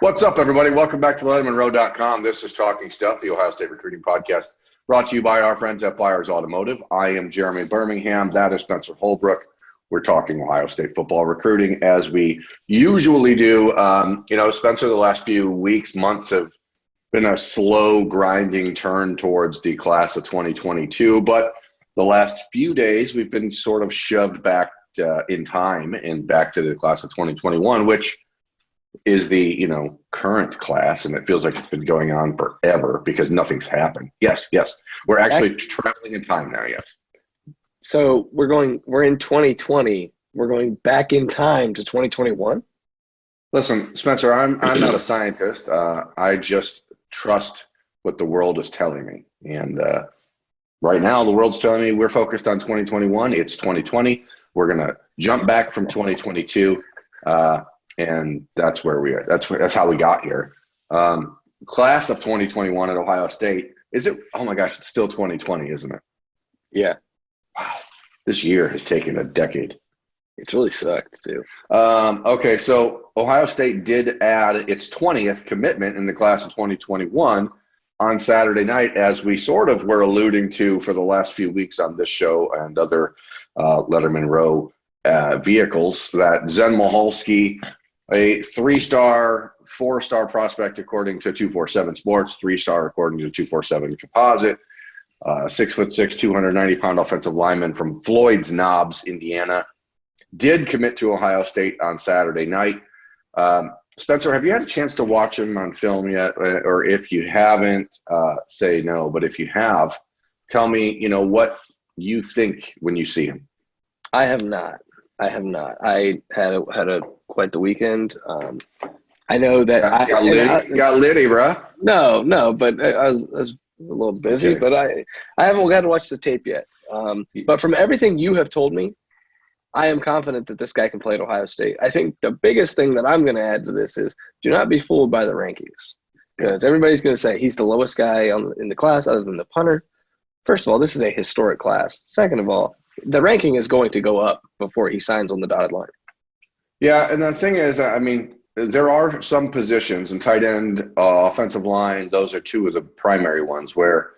What's up, everybody? Welcome back to LettermenRow.com. This is Talking Stuff, the Ohio State recruiting podcast, brought to you by our friends at Byers Automotive. I am Jeremy Birmingham. That is Spencer Holbrook. We're talking Ohio State football recruiting as we usually do. Spencer, the last few weeks, months have been a slow, grinding turn towards the class of 2022. But the last few days, we've been sort of shoved back in time and back to the class of 2021, which is the current class, and it feels like it's been going on forever because nothing's happened. Yes, we're actually traveling in time now. Yes. So we're in 2020. We're going back in time to 2021. Listen, Spencer, I'm not a scientist. I just trust what the world is telling me, and right now the world's telling me we're focused on 2021. It's 2020. We're gonna jump back from 2022. And that's where we are. That's how we got here. Class of 2021 at Ohio State. Is it? Oh my gosh, it's still 2020, isn't it? Yeah. Wow. This year has taken a decade. It's really sucked too. Okay, so Ohio State did add its 20th commitment in the class of 2021 on Saturday night, as we sort of were alluding to for the last few weeks on this show and other Lettermen Row vehicles, that Zen Michalski, a 3-star, 4-star prospect according to 247 Sports, 3-star according to 247 Composite, 6'6", 290-pound offensive lineman from Floyd's Knobs, Indiana, did commit to Ohio State on Saturday night. Spencer, have you had a chance to watch him on film yet? Or if you haven't, say no. But if you have, tell me, what you think when you see him. I have not. I had quite the weekend. I know that got litty, bro. No, but I was a little busy. Okay. But I haven't got to watch the tape yet. But from everything you have told me, I am confident that this guy can play at Ohio State. I think the biggest thing that I'm going to add to this is do not be fooled by the rankings, because everybody's going to say he's the lowest guy in the class other than the punter. First of all, this is a historic class. Second of all, the ranking is going to go up before he signs on the dotted line. Yeah, and the thing is, there are some positions in tight end, offensive line. Those are two of the primary ones where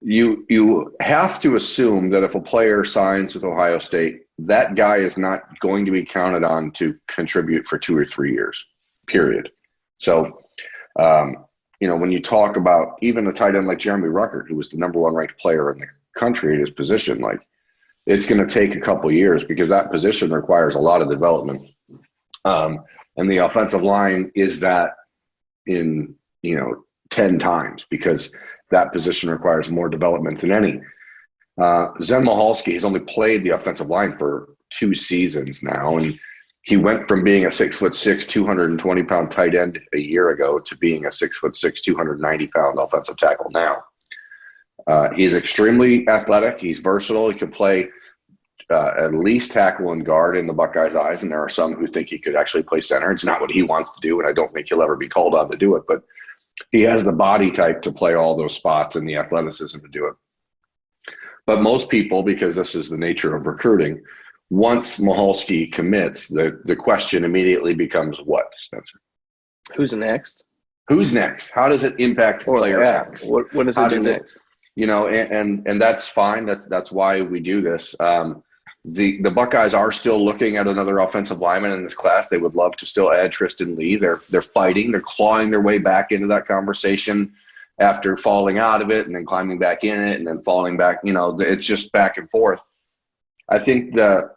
you have to assume that if a player signs with Ohio State, that guy is not going to be counted on to contribute for 2 or 3 years, period. So, when you talk about even a tight end like Jeremy Ruckert, who was the number 1 ranked player in the country at his position, it's going to take a couple years because that position requires a lot of development. And the offensive line is that in, 10 times because that position requires more development than any. Zen Michalski has only played the offensive line for 2 seasons now, and he went from being a 6'6", 220-pound tight end a year ago to being a 6'6", 290-pound offensive tackle now. He's extremely athletic. He's versatile. He can play at least tackle and guard in the Buckeyes' eyes, and there are some who think he could actually play center. It's not what he wants to do, and I don't think he'll ever be called on to do it, but he has the body type to play all those spots and the athleticism to do it. But most people, because this is the nature of recruiting, once Michalski commits, the question immediately becomes what, Spencer? Who's next? Who's next? How does it impact player X? What does it do next? And that's fine. That's why we do this. The Buckeyes are still looking at another offensive lineman in this class. They would love to still add Tristan Lee. They're fighting. They're clawing their way back into that conversation after falling out of it and then climbing back in it and then falling back. It's just back and forth. I think the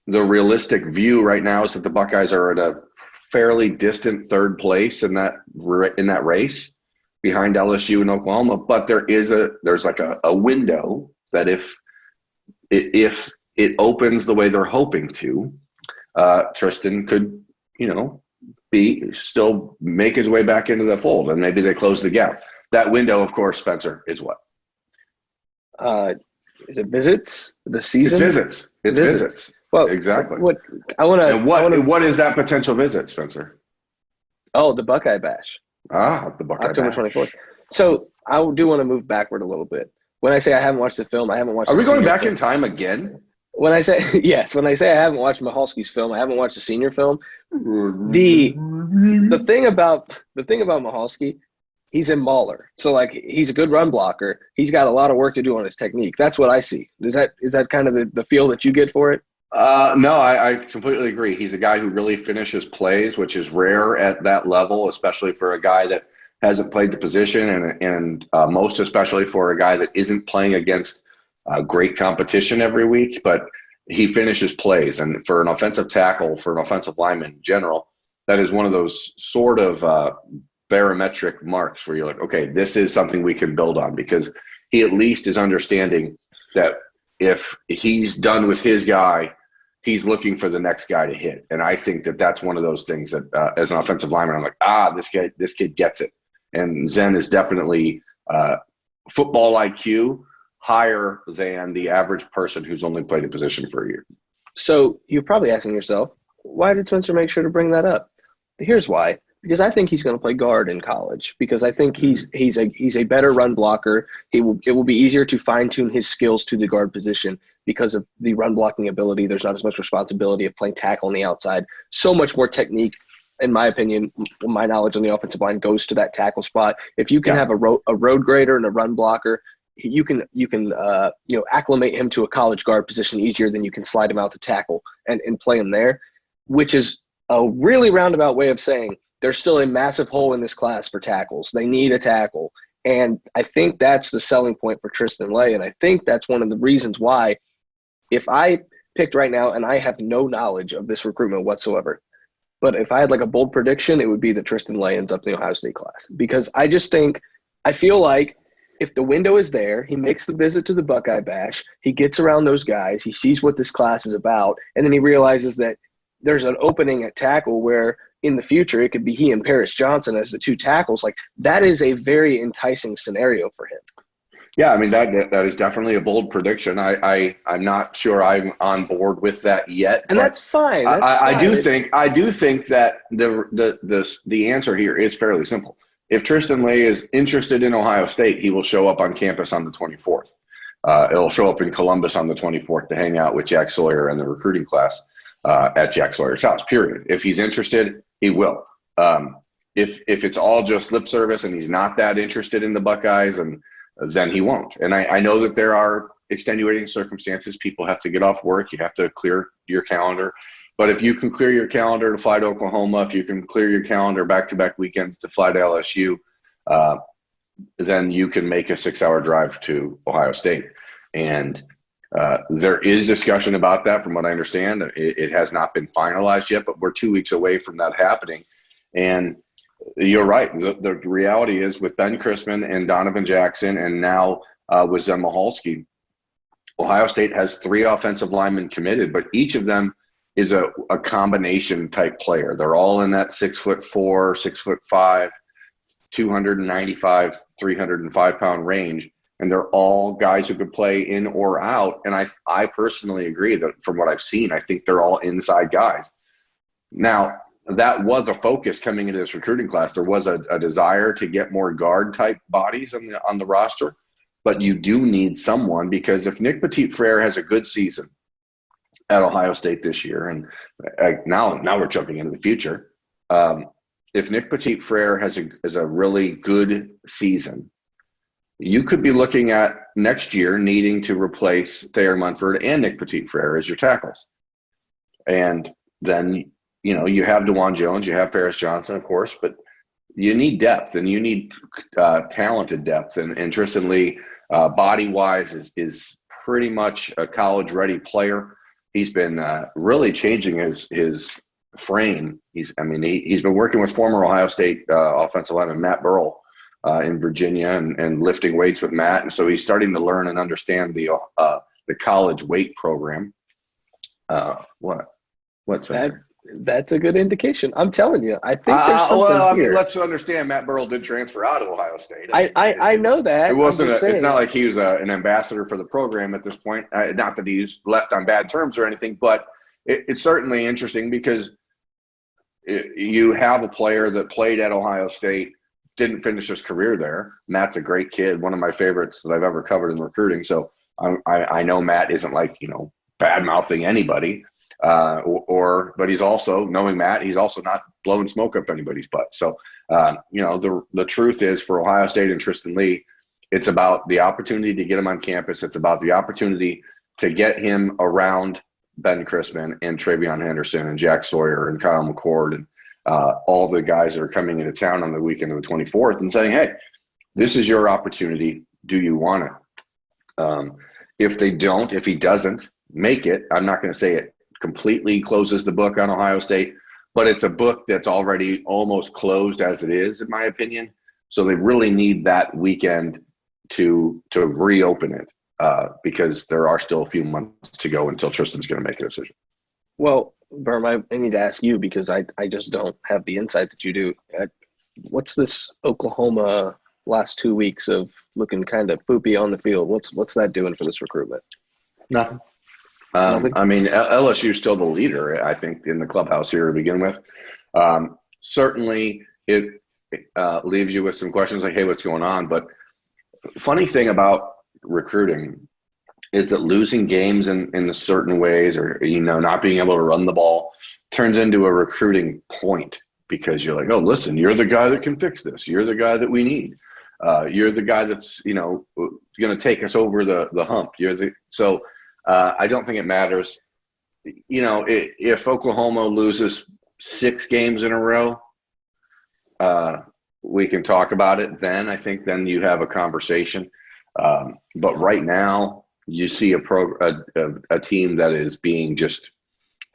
realistic view right now is that the Buckeyes are at a fairly distant 3rd place in that race behind LSU and Oklahoma, but there's like a window that if it opens the way they're hoping to, Tristan could, still make his way back into the fold, and maybe they close the gap. That window, of course, Spencer, is what? Is it visits? The season? It's visits. Well, exactly. What is that potential visit, Spencer? Oh, the Buckeye Bash. The Buckeye October 24th. So I do want to move backward a little bit. When I say I haven't watched the film, I haven't watched. Are we going back in time again? when I say yes, when I say I haven't watched Michalski's film, I haven't watched the senior film. The thing about Michalski, he's a mauler. So like he's a good run blocker. He's got a lot of work to do on his technique. That's what I see. Is that kind of the feel that you get for it? No, I completely agree. He's a guy who really finishes plays, which is rare at that level, especially for a guy that hasn't played the position, and most especially for a guy that isn't playing against great competition every week. But he finishes plays, and for an offensive tackle, for an offensive lineman in general, that is one of those sort of barometric marks where you're like, okay, this is something we can build on, because he at least is understanding that if he's done with his guy, he's looking for the next guy to hit. And I think that that's one of those things that as an offensive lineman, I'm like, this kid gets it. And Zen is definitely football IQ higher than the average person who's only played a position for a year. So you're probably asking yourself, why did Spencer make sure to bring that up? Here's why. Because I think he's going to play guard in college. Because I think he's a better run blocker. It will be easier to fine tune his skills to the guard position because of the run blocking ability. There's not as much responsibility of playing tackle on the outside. So much more technique, in my opinion. My knowledge on the offensive line goes to that tackle spot. If you can have a road grader and a run blocker, you can acclimate him to a college guard position easier than you can slide him out to tackle and play him there, which is a really roundabout way of saying there's still a massive hole in this class for tackles. They need a tackle. And I think that's the selling point for Tristan Lee. And I think that's one of the reasons why, if I picked right now, and I have no knowledge of this recruitment whatsoever, but if I had like a bold prediction, it would be that Tristan Lee ends up in the Ohio State class. Because I feel like if the window is there, he makes the visit to the Buckeye Bash, he gets around those guys, he sees what this class is about, and then he realizes that there's an opening at tackle where in the future it could be he and Paris Johnson as the two tackles. Like, that is a very enticing scenario for him. Yeah, I mean, that is definitely a bold prediction. I'm not sure I'm on board with that yet, and that's fine. I do think that the answer here is fairly simple. If Tristan Lee is interested in Ohio State, he will show up on campus on the 24th. It'll show up in Columbus on the 24th to hang out with Jack Sawyer and the recruiting class at Jack Sawyer's house, period. If he's interested, he will. If it's all just lip service and he's not that interested in the Buckeyes, and then he won't. And I know that there are extenuating circumstances. People have to get off work. You have to clear your calendar. But if you can clear your calendar to fly to Oklahoma, if you can clear your calendar back-to-back weekends to fly to LSU, then you can make a 6-hour drive to Ohio State. And there is discussion about that from what I understand. It has not been finalized yet, but we're 2 weeks away from that happening. And you're right. The reality is, with Ben Chrisman and Donovan Jackson, and now with Zen Michalski, Ohio State has 3 offensive linemen committed, but each of them is a combination type player. They're all in that 6'4", 6'5", 295, 305 pound range. And they're all guys who could play in or out. And I personally agree that from what I've seen, I think they're all inside guys. Now, that was a focus coming into this recruiting class. There was a desire to get more guard type bodies on the roster, but you do need someone, because if Nick Petit-Frere has a good season at Ohio State this year, and now we're jumping into the future. If Nick Petit-Frere has a really good season, you could be looking at next year needing to replace Thayer Munford and Nick Petit-Frere as your tackles. And then, you have DeJuan Jones, you have Paris Johnson, of course, but you need depth, and you need talented depth. And Tristan Lee, body-wise, is pretty much a college-ready player. He's been really changing his frame. He's been working with former Ohio State offensive lineman Matt Burrell in Virginia and lifting weights with Matt, and so he's starting to learn and understand the college weight program. What's that's a good indication. I'm telling you, I think there's something here. Let's understand, Matt Burrell did transfer out of Ohio State. I know that. It wasn't. It's not like he was an ambassador for the program at this point. Not that he's left on bad terms or anything, but it's certainly interesting because you have a player that played at Ohio State, didn't finish his career there. Matt's a great kid, one of my favorites that I've ever covered in recruiting. So I know Matt isn't like bad-mouthing anybody. But he's also, knowing Matt, he's also not blowing smoke up anybody's butt. So, the truth is, for Ohio State and Tristan Lee, it's about the opportunity to get him on campus. It's about the opportunity to get him around Ben Crispin and Travion Henderson and Jack Sawyer and Kyle McCord and all the guys that are coming into town on the weekend of the 24th and saying, hey, this is your opportunity. Do you want it? If he doesn't make it, I'm not going to say it completely closes the book on Ohio State, but it's a book that's already almost closed as it is, in my opinion. So they really need that weekend to reopen it because there are still a few months to go until Tristan's going to make a decision. Well, Berm, I need to ask you because I just don't have the insight that you do. What's this Oklahoma last 2 weeks of looking kind of poopy on the field? What's that doing for this recruitment? Nothing. I mean, LSU is still the leader, I think, in the clubhouse here to begin with. Certainly, it leaves you with some questions like, hey, what's going on? But funny thing about recruiting is that losing games in certain ways or, not being able to run the ball turns into a recruiting point because you're like, oh, listen, you're the guy that can fix this. You're the guy that we need. You're the guy that's, going to take us over the hump. So I don't think it matters. If Oklahoma loses 6 games in a row, we can talk about it then. I think then you have a conversation. But right now, you see a team that is being just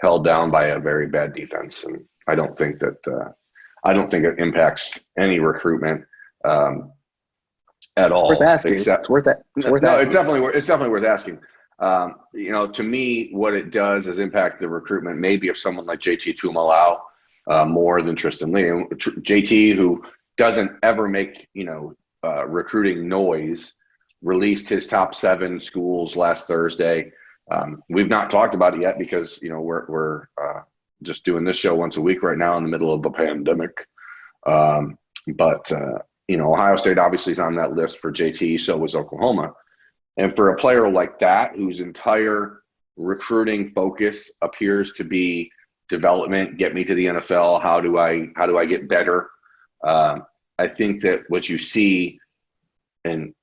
held down by a very bad defense, and I don't think it impacts any recruitment at all. Worth asking. It's worth asking. It's definitely worth asking. To me, what it does is impact the recruitment. Maybe of someone like JT Tuimoloau more than Tristan Lee. And JT, who doesn't ever make recruiting noise, released his top 7 schools last Thursday. We've not talked about it yet because we're just doing this show once a week right now in the middle of a pandemic. But Ohio State obviously is on that list for JT. So was Oklahoma. And for a player like that, whose entire recruiting focus appears to be development, get me to the NFL, how do I get better? I think that what you see, and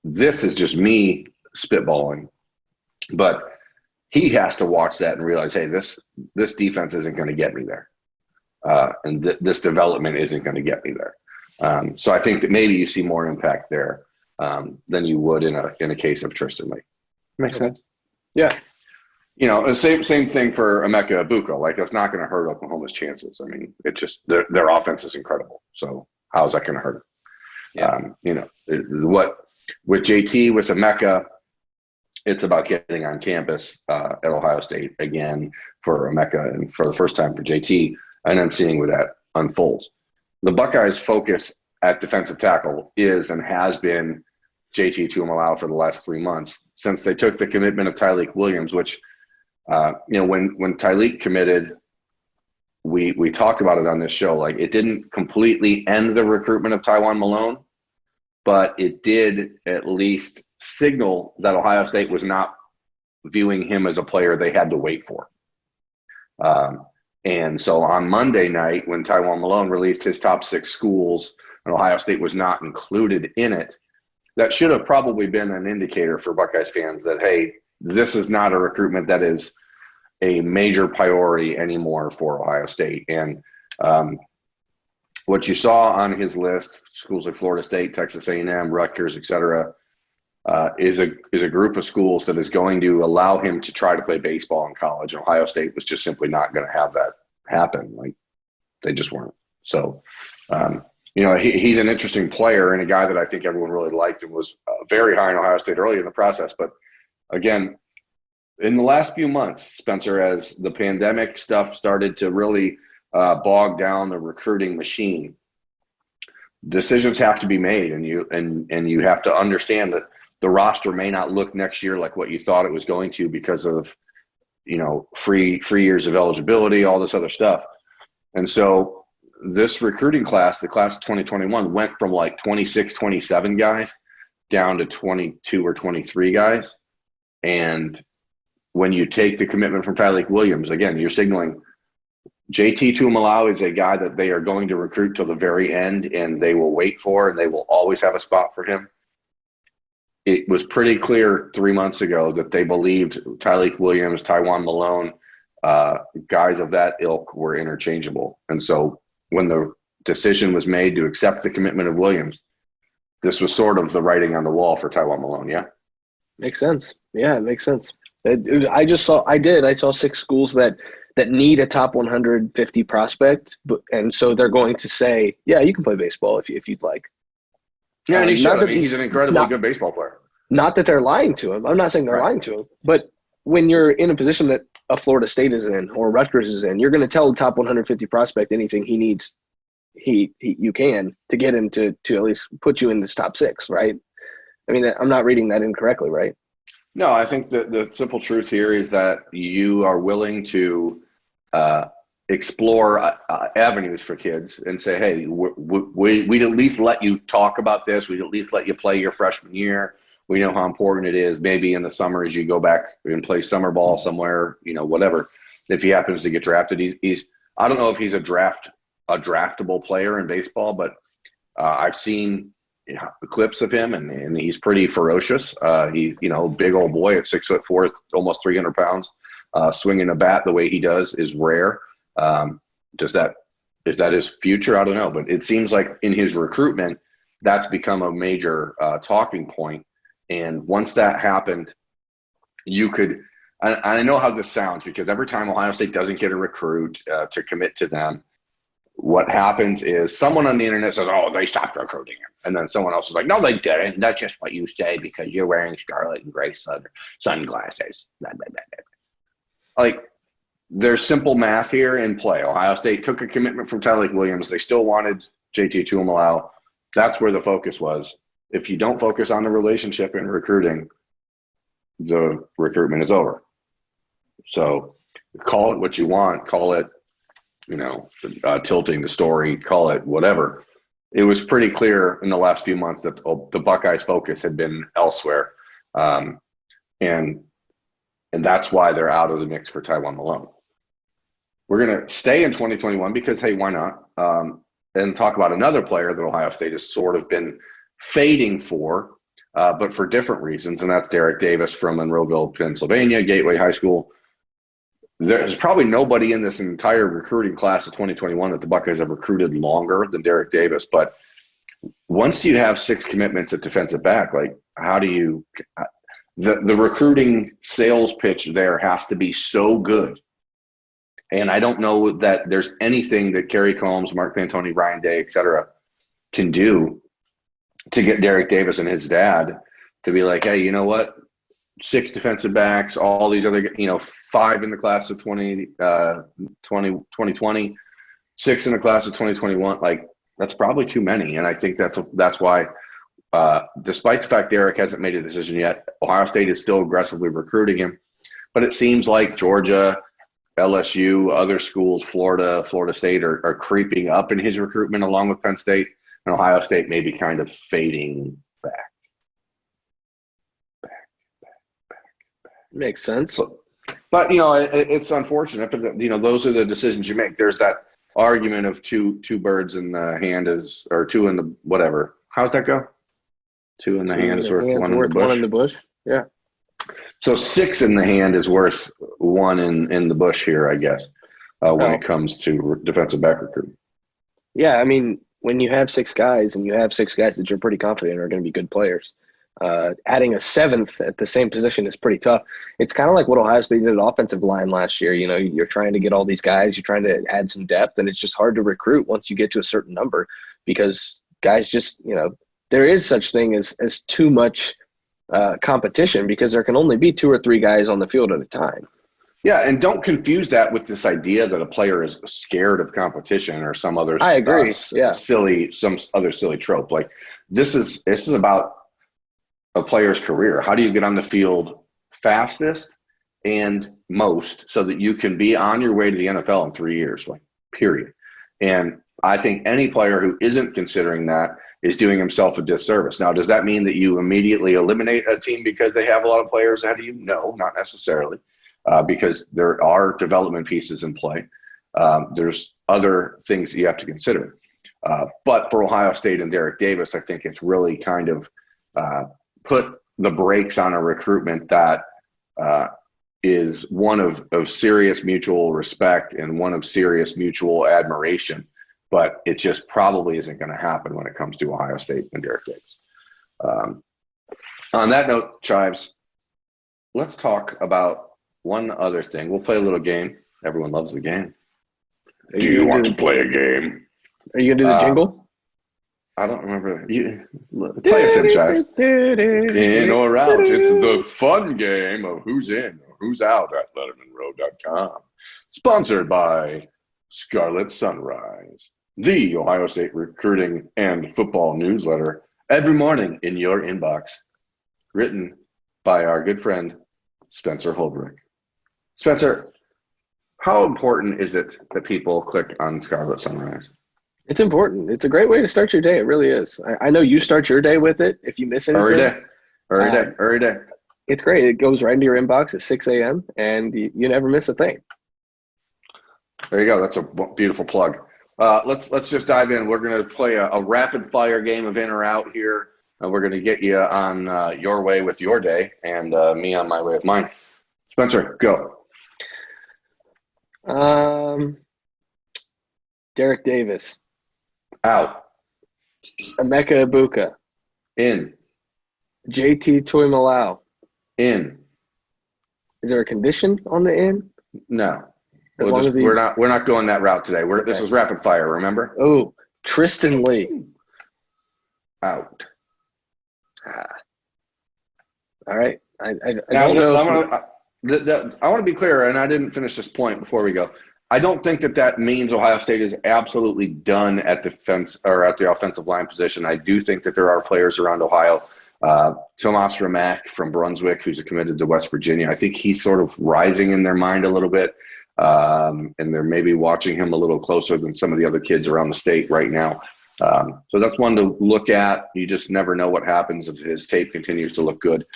this is just me spitballing, but he has to watch that and realize, hey, this defense isn't going to get me there, and this development isn't going to get me there. So I think that maybe you see more impact there than you would in a case of Tristan Lee. Makes sense? Yeah. The same thing for Emeka Egbuka. Like, that's not going to hurt Oklahoma's chances. I mean, it's just their offense is incredible. So how is that going to hurt them? Yeah. With JT, with Emeka, it's about getting on campus at Ohio State again for Emeka and for the first time for JT, and then seeing where that unfolds. The Buckeyes' focus at defensive tackle is and has been JT Tuimoloau for the last 3 months since they took the commitment of Tyleik Williams, which, when Tyleik committed, we talked about it on this show. Like, it didn't completely end the recruitment of Tywone Malone, but it did at least signal that Ohio State was not viewing him as a player they had to wait for. And so on Monday night, when Tywone Malone released his top 6 schools and Ohio State was not included in it, that should have probably been an indicator for Buckeyes fans that, hey, this is not a recruitment that is a major priority anymore for Ohio State. And what you saw on his list, schools like Florida State, Texas A&M, Rutgers, et cetera, is a group of schools that is going to allow him to try to play baseball in college. And Ohio State was just simply not going to have that happen. Like, they just weren't. So, he's an interesting player and a guy that I think everyone really liked and was very high in Ohio State early in the process. But again, in the last few months, Spencer, as the pandemic stuff started to really bog down the recruiting machine, decisions have to be made, and you have to understand that the roster may not look next year like what you thought it was going to because of free years of eligibility, all this other stuff. And so this recruiting class, the class of 2021, went from like 26, 27 guys down to 22 or 23 guys. And when you take the commitment from Tyreke Williams, again, you're signaling JT Tuimoloau is a guy that they are going to recruit till the very end, and they will wait for, and they will always have a spot for him. It was pretty clear 3 months ago that they believed Tyreke Williams, Tywone Malone, guys of that ilk were interchangeable. And so when the decision was made to accept the commitment of Williams, this was sort of the writing on the wall for Tywone Malone, yeah? Makes sense. Yeah, it makes sense. I saw 6 schools that need a top 150 prospect, and so they're going to say, yeah, you can play baseball if you'd like. Yeah, and he's an incredibly good baseball player. Not that they're lying to him. I'm not saying they're lying to him, but when you're in a position that a Florida State is in or Rutgers is in, you're going to tell the top 150 prospect anything he needs. You can to get him to at least put you in this top 6, right? I mean, I'm not reading that incorrectly, right? No, I think the simple truth here is that you are willing to explore avenues for kids and say, hey, we'd at least let you talk about this. We'd at least let you play your freshman year. We know how important it is. Maybe in the summer as you go back and play summer ball somewhere, whatever. If he happens to get drafted, he's I don't know if he's a draftable player in baseball, but I've seen clips of him, and he's pretty ferocious. He, big old boy at 6'4", almost 300 pounds, swinging a bat the way he does is rare. Is that his future? I don't know, but it seems like in his recruitment, that's become a major talking point. And once that happened, you could. I know how this sounds because every time Ohio State doesn't get a recruit to commit to them, what happens is someone on the internet says, oh, they stopped recruiting him. And then someone else is like, no, they didn't. That's just what you say because you're wearing scarlet and gray sunglasses. Blah, blah, blah, blah. Like, there's simple math here in play. Ohio State took a commitment from Tyreke Williams. They still wanted JT Tuimoloau. That's where the focus was. If you don't focus on the relationship in recruiting, the recruitment is over. So call it what you want. Call it, tilting the story, call it whatever. It was pretty clear in the last few months that the Buckeyes' focus had been elsewhere. And that's why they're out of the mix for Tywone Malone. We're going to stay in 2021 because, hey, why not? And talk about another player that Ohio State has sort of been fading for, but for different reasons, and that's Derrick Davis from Monroeville, Pennsylvania, Gateway High School. There's probably nobody in this entire recruiting class of 2021 that the Buckeyes have recruited longer than Derrick Davis. But once you have 6 commitments at defensive back, like how do you the recruiting sales pitch there has to be so good. And I don't know that there's anything that Kerry Combs, Mark Pantoni, Ryan Day, et cetera, can do to get Derrick Davis and his dad to be like, hey, you know what? 6 defensive backs, all these other, 5 in the class of 2020, 6 in the class of 2021. Like, that's probably too many. And I think that's why, despite the fact Derrick hasn't made a decision yet, Ohio State is still aggressively recruiting him. But it seems like Georgia, LSU, other schools, Florida State are creeping up in his recruitment along with Penn State. And Ohio State may be kind of fading back. Makes sense. But it's unfortunate. But those are the decisions you make. There's that argument of two birds in the hand or 2 in the whatever. How's that go? 2 in the hand is worth 1 in the bush. 1 in the bush. Yeah. So 6 in the hand is worth 1 in the bush here, I guess, when it comes to defensive back recruiting. Yeah, I mean, when you have 6 guys and you have 6 guys that you're pretty confident are going to be good players, adding a 7th at the same position is pretty tough. It's kind of like what Ohio State did at offensive line last year. You're trying to get all these guys, you're trying to add some depth, and it's just hard to recruit once you get to a certain number because guys just, there is such thing as too much competition because there can only be 2 or 3 guys on the field at a time. Yeah, and don't confuse that with this idea that a player is scared of competition or some other silly trope. Like this is about a player's career. How do you get on the field fastest and most so that you can be on your way to the NFL in 3 years, like period. And I think any player who isn't considering that is doing himself a disservice. Now, does that mean that you immediately eliminate a team because they have a lot of players ahead of you? No, not necessarily. because there are development pieces in play. There's other things that you have to consider. But for Ohio State and Derrick Davis, I think it's really kind of put the brakes on a recruitment that is one of serious mutual respect and one of serious mutual admiration. But it just probably isn't going to happen when it comes to Ohio State and Derrick Davis. On that note, Chives, let's talk about one other thing. We'll play a little game. Everyone loves the game. Do you want to play a game? Are you going to do the jingle? I don't remember. Play us in, Chives. In or out. It's the fun game of who's in or who's out at LettermenRow.com. Sponsored by Scarlet Sunrise, the Ohio State recruiting and football newsletter every morning in your inbox. Written by our good friend, Spencer Holbrook. Spencer, how important is it that people click on Scarlet Sunrise? It's important. It's a great way to start your day. It really is. I know you start your day with it. If you miss anything. Every day. It's great. It goes right into your inbox at 6 a.m. and you never miss a thing. There you go. That's a beautiful plug. Let's just dive in. We're going to play a rapid fire game of in or out here. And we're going to get you on your way with your day and me on my way with mine. Spencer, go. Derrick Davis. Out. Emeka Ibuka. In. JT Tuimoloau. In. Is there a condition on the in? No. We're not going that route today. This was rapid fire, remember? Oh, Tristan Lee. Out. All right. I don't know. I want to be clear, and I didn't finish this point before we go. I don't think that means Ohio State is absolutely done at defense or at the offensive line position. I do think that there are players around Ohio. Tomas Ramak from Brunswick, who's committed to West Virginia. I think he's sort of rising in their mind a little bit, and they're maybe watching him a little closer than some of the other kids around the state right now. So that's one to look at. You just never know what happens if his tape continues to look good.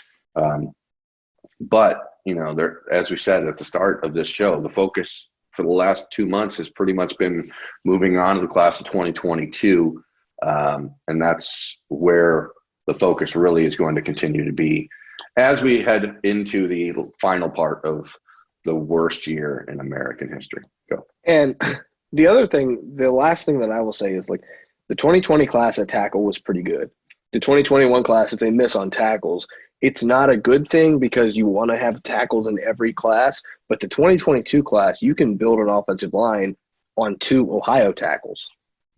But, as we said at the start of this show, the focus for the last 2 months has pretty much been moving on to the class of 2022. And that's where the focus really is going to continue to be as we head into the final part of the worst year in American history. Go. And the other thing, the last thing that I will say is the 2020 class at tackle was pretty good. The 2021 class, if they miss on tackles, it's not a good thing because you want to have tackles in every class. But the 2022 class, you can build an offensive line on 2 Ohio tackles.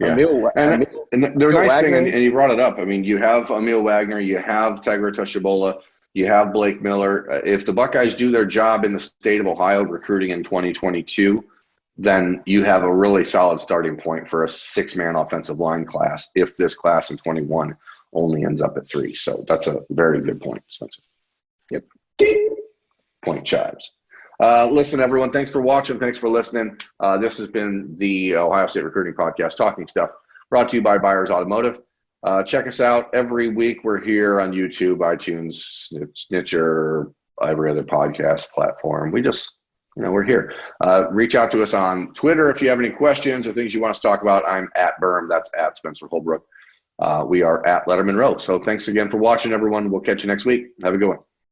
Yeah. And the nice thing, and you brought it up, you have Emil Wagner, you have Tiger Tushabola, you have Blake Miller. If the Buckeyes do their job in the state of Ohio recruiting in 2022, then you have a really solid starting point for a 6-man offensive line class if this class in 21 only ends up at 3. So that's a very good point, Spencer. Yep. Point Chives. Listen, everyone, thanks for watching. Thanks for listening. This has been the Ohio State Recruiting Podcast, Talking Stuff, brought to you by Byers Automotive. Check us out every week. We're here on YouTube, iTunes, Snitcher, every other podcast platform. We just, we're here. Reach out to us on Twitter if you have any questions or things you want us to talk about. I'm at Berm. That's at Spencer Holbrook. We are at Lettermen Row. So thanks again for watching, everyone. We'll catch you next week. Have a good one.